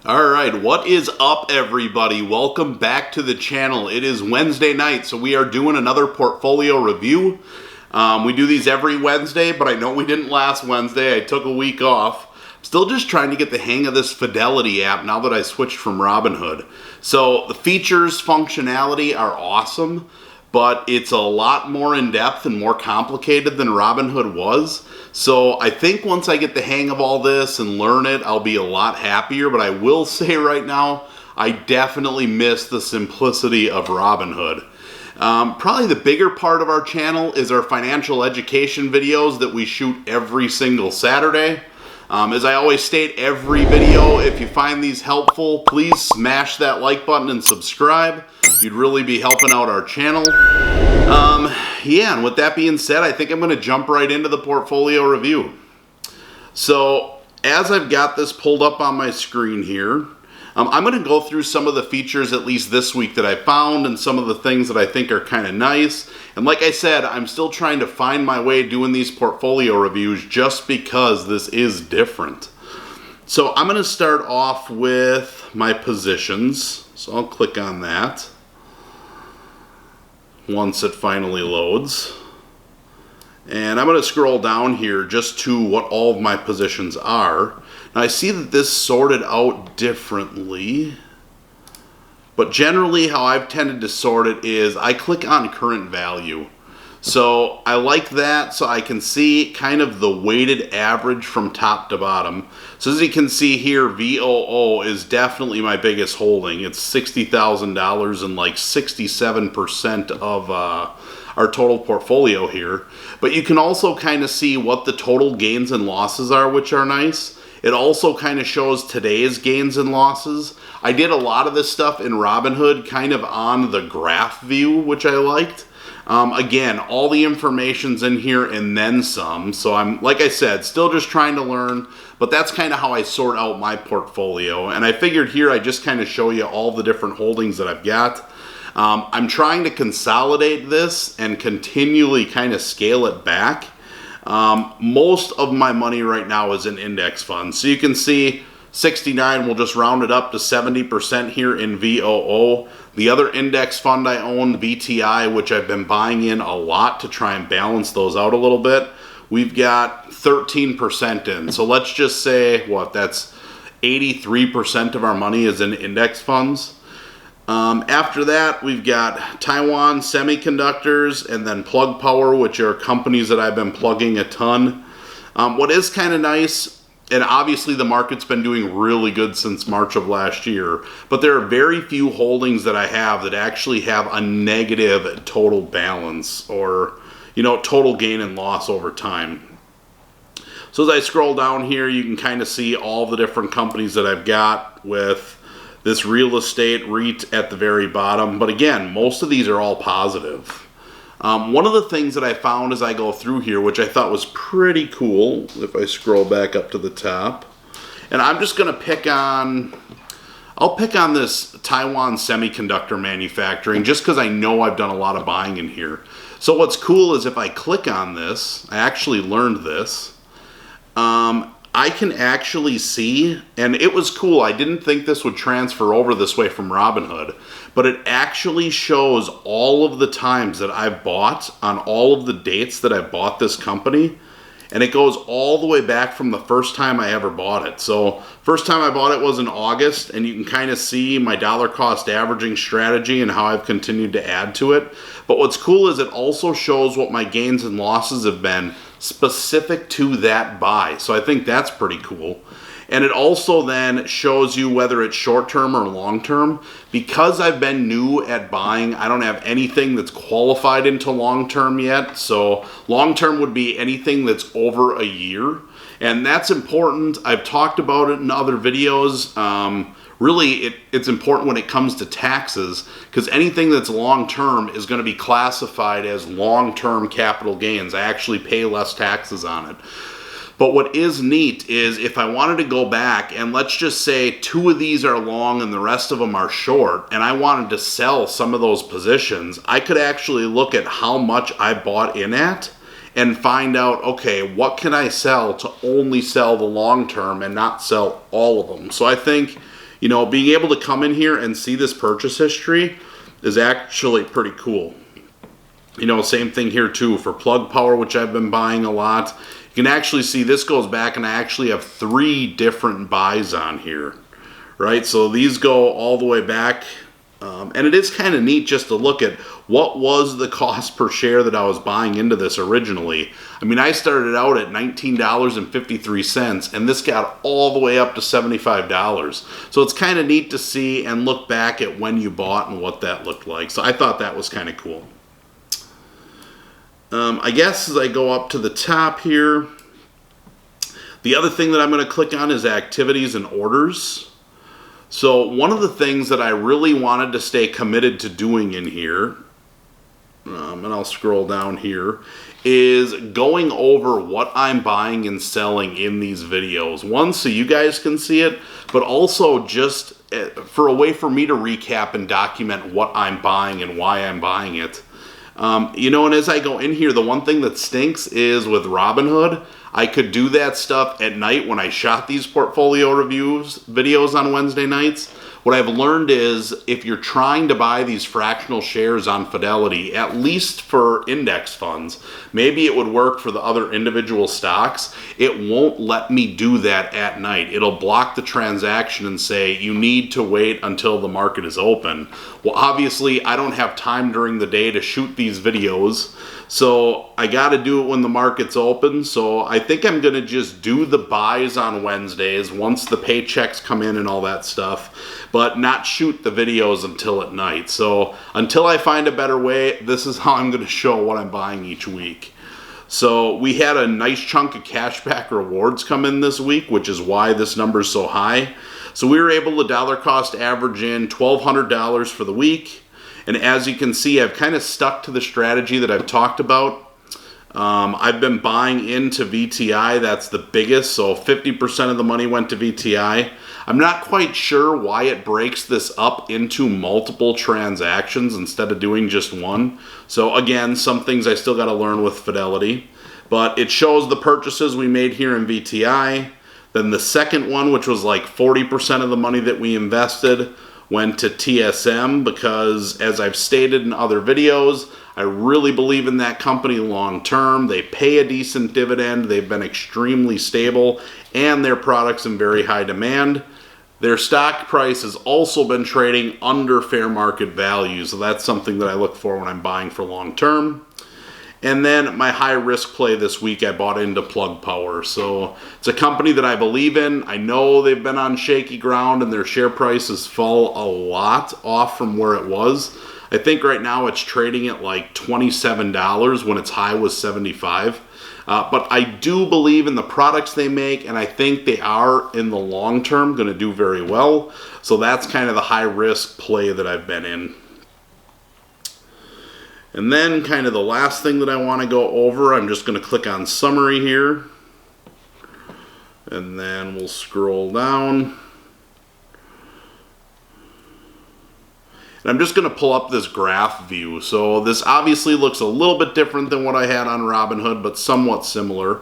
Alright, what is up everybody? Welcome back to the channel. It is Wednesday night, so we are doing another portfolio review. We do these every Wednesday, but I know we didn't last Wednesday. I took a week off. Still just trying to get the hang of this Fidelity app now that I switched from Robinhood. So the features, functionality are awesome, but it's a lot more in-depth and more complicated than Robinhood was. So I think once I get the hang of all this and learn it, I'll be a lot happier. But I will say right now, I definitely miss the simplicity of Robinhood. Probably the bigger part of our channel is our financial education videos that we shoot every single Saturday. As I always state every video, if you find these helpful, please smash that like button and subscribe. You'd really be helping out our channel. Yeah, and with that being said, I think I'm going to jump right into the portfolio review. So, as I've got this pulled up on my screen here, I'm going to go through some of the features, at least this week, that I found and some of the things that I think are kind of nice. And like I said, I'm still trying to find my way doing these portfolio reviews just because this is different. So I'm going to start off with my positions. So I'll click on that once it finally loads. And I'm going to scroll down here just to what all of my positions are. Now I see that this sorted out differently, but generally how I've tended to sort it is I click on current value. So I like that so I can see kind of the weighted average from top to bottom. So as you can see here, VOO is definitely my biggest holding. It's $60,000 and like 67% of our total portfolio here. But you can also kind of see what the total gains and losses are, which are nice. It also kind of shows today's gains and losses. I did a lot of this stuff in Robinhood kind of on the graph view, which I liked. Again, all the information's in here and then some. So I'm, like I said, still just trying to learn, but that's kind of how I sort out my portfolio. And I figured here I just kind of show you all the different holdings that I've got. I'm trying to consolidate this and continually kind of scale it back. Most of my money right now is in index funds. So you can see 69, we'll just round it up to 70% here in VOO. The other index fund I own, VTI, which I've been buying in a lot to try and balance those out a little bit, we've got 13% in. So let's just say, what, that's 83% of our money is in index funds. After that, we've got Taiwan Semiconductors and then Plug Power, which are companies that I've been plugging a ton. What is kind of nice, and obviously the market's been doing really good since March of last year, but there are very few holdings that I have that actually have a negative total balance or, you know, total gain and loss over time. So as I scroll down here, you can kind of see all the different companies that I've got with this real estate REIT at the very bottom. But again, most of these are all positive. One of the things that I found as I go through here, which I thought was pretty cool, if I scroll back up to the top, and I'm just going to pick on, I'll pick on this Taiwan Semiconductor Manufacturing just because I know I've done a lot of buying in here. So what's cool is if I click on this, I actually learned this, I can actually see, and it was cool, I didn't think this would transfer over this way from Robinhood, but it actually shows all of the times that I've bought on all of the dates that I bought this company, and it goes all the way back from the first time I ever bought it. So first time I bought it was in August, and you can kind of see my dollar cost averaging strategy and how I've continued to add to it. But what's cool is it also shows what my gains and losses have been specific to that buy. So I think that's pretty cool. And it also then shows you whether it's short-term or long-term. Because I've been new at buying, I don't have anything that's qualified into long-term yet. So long-term would be anything that's over a year. And that's important. I've talked about it in other videos. Really, it's important when it comes to taxes because anything that's long-term is going to be classified as long-term capital gains. I actually pay less taxes on it. But what is neat is if I wanted to go back and let's just say 2 of these are long and the rest of them are short and I wanted to sell some of those positions, I could actually look at how much I bought in at and find out, okay, what can I sell to only sell the long term and not sell all of them. So I think, you know, being able to come in here and see this purchase history is actually pretty cool. You know, same thing here too for plug power, which I've been buying a lot. You can actually see this goes back, and I actually have 3 different buys on here, right? So these go all the way back, and it is kind of neat just to look at what was the cost per share that I was buying into this originally. I mean, I started out at $19.53, and this got all the way up to $75. So it's kind of neat to see and look back at when you bought and what that looked like. So I thought that was kind of cool. I guess as I go up to the top here, the other thing that I'm going to click on is activities and orders. So one of the things that I really wanted to stay committed to doing in here, and I'll scroll down here, is going over what I'm buying and selling in these videos. One, so you guys can see it, but also just for a way for me to recap and document what I'm buying and why I'm buying it. You know, and as I go in here, the one thing that stinks is with Robinhood, I could do that stuff at night when I shot these portfolio reviews videos on Wednesday nights. What I've learned is if you're trying to buy these fractional shares on Fidelity, at least for index funds, maybe it would work for the other individual stocks, it won't let me do that at night. It'll block the transaction and say you need to wait until the market is open. Well, obviously I don't have time during the day to shoot these videos, so I got to do it when the market's open. So I think I'm going to just do the buys on Wednesdays once the paychecks come in and all that stuff, but not shoot the videos until at night. So until I find a better way, this is how I'm going to show what I'm buying each week. So we had a nice chunk of cashback rewards come in this week, which is why this number is so high. So we were able to dollar cost average in $1,200 for the week. And as you can see, I've kind of stuck to the strategy that I've talked about. I've been buying into VTI. That's the biggest. So 50% of the money went to VTI. I'm not quite sure why it breaks this up into multiple transactions instead of doing just one. So again, some things I still got to learn with Fidelity. But it shows the purchases we made here in VTI. Then the second one, which was like 40% of the money that we invested, went to TSM because, as I've stated in other videos, I really believe in that company long term. They pay a decent dividend, they've been extremely stable, and their product's in very high demand. Their stock price has also been trading under fair market value, so that's something that I look for when I'm buying for long term. And then my high risk play this week, I bought into Plug Power. So it's a company that I believe in. I know they've been on shaky ground and their share price has fallen a lot off from where it was. I think right now it's trading at like $27 when its high was $75. But I do believe in the products they make, and I think they are in the long term going to do very well. So that's kind of the high risk play that I've been in. And then kind of the last thing that I want to go over, I'm just going to click on summary here. And then we'll scroll down. And I'm just going to pull up this graph view. So this obviously looks a little bit different than what I had on Robinhood, but somewhat similar.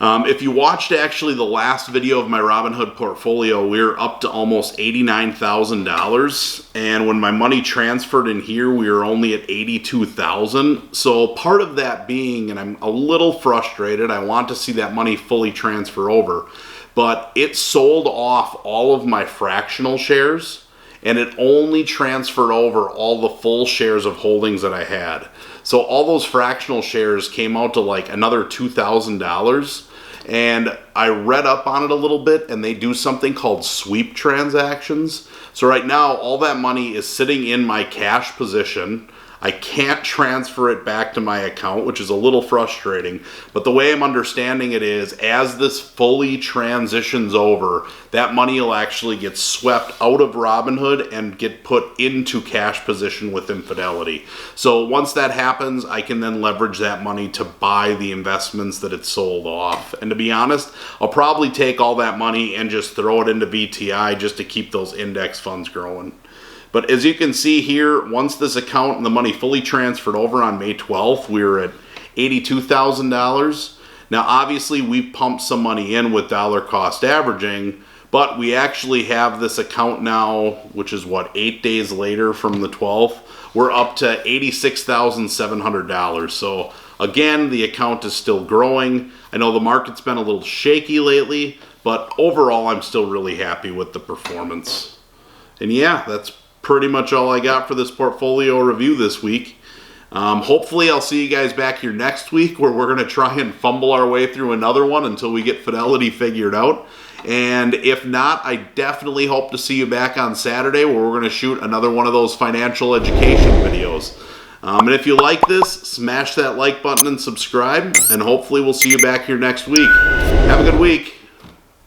If you watched actually the last video of my Robinhood portfolio, we were up to almost $89,000. And when my money transferred in here, we were only at $82,000. So part of that being, and I'm a little frustrated, I want to see that money fully transfer over. But it sold off all of my fractional shares, and it only transferred over all the full shares of holdings that I had. So all those fractional shares came out to like another $2,000. And I read up on it a little bit, and they do something called sweep transactions. So right now, all that money is sitting in my cash position. I can't transfer it back to my account, which is a little frustrating. But the way I'm understanding it is, as this fully transitions over, that money will actually get swept out of Robinhood and get put into cash position within Fidelity. So once that happens, I can then leverage that money to buy the investments that it sold off. And to be honest, I'll probably take all that money and just throw it into VTI just to keep those index funds growing. But as you can see here, once this account and the money fully transferred over on May 12th, we were at $82,000. Now, obviously, we've pumped some money in with dollar cost averaging, But we actually have this account now, which is what, 8 days later from the 12th. We're up to $86,700. So again, the account is still growing. I know the market's been a little shaky lately, but overall I'm still really happy with the performance. And yeah, that's pretty much all I got for this portfolio review this week. Hopefully I'll see you guys back here next week where we're going to try and fumble our way through another one until we get Fidelity figured out. And if not, I definitely hope to see you back on Saturday where we're going to shoot another one of those financial education videos. And if you like this, smash that like button and subscribe, and hopefully we'll see you back here next week. Have a good week.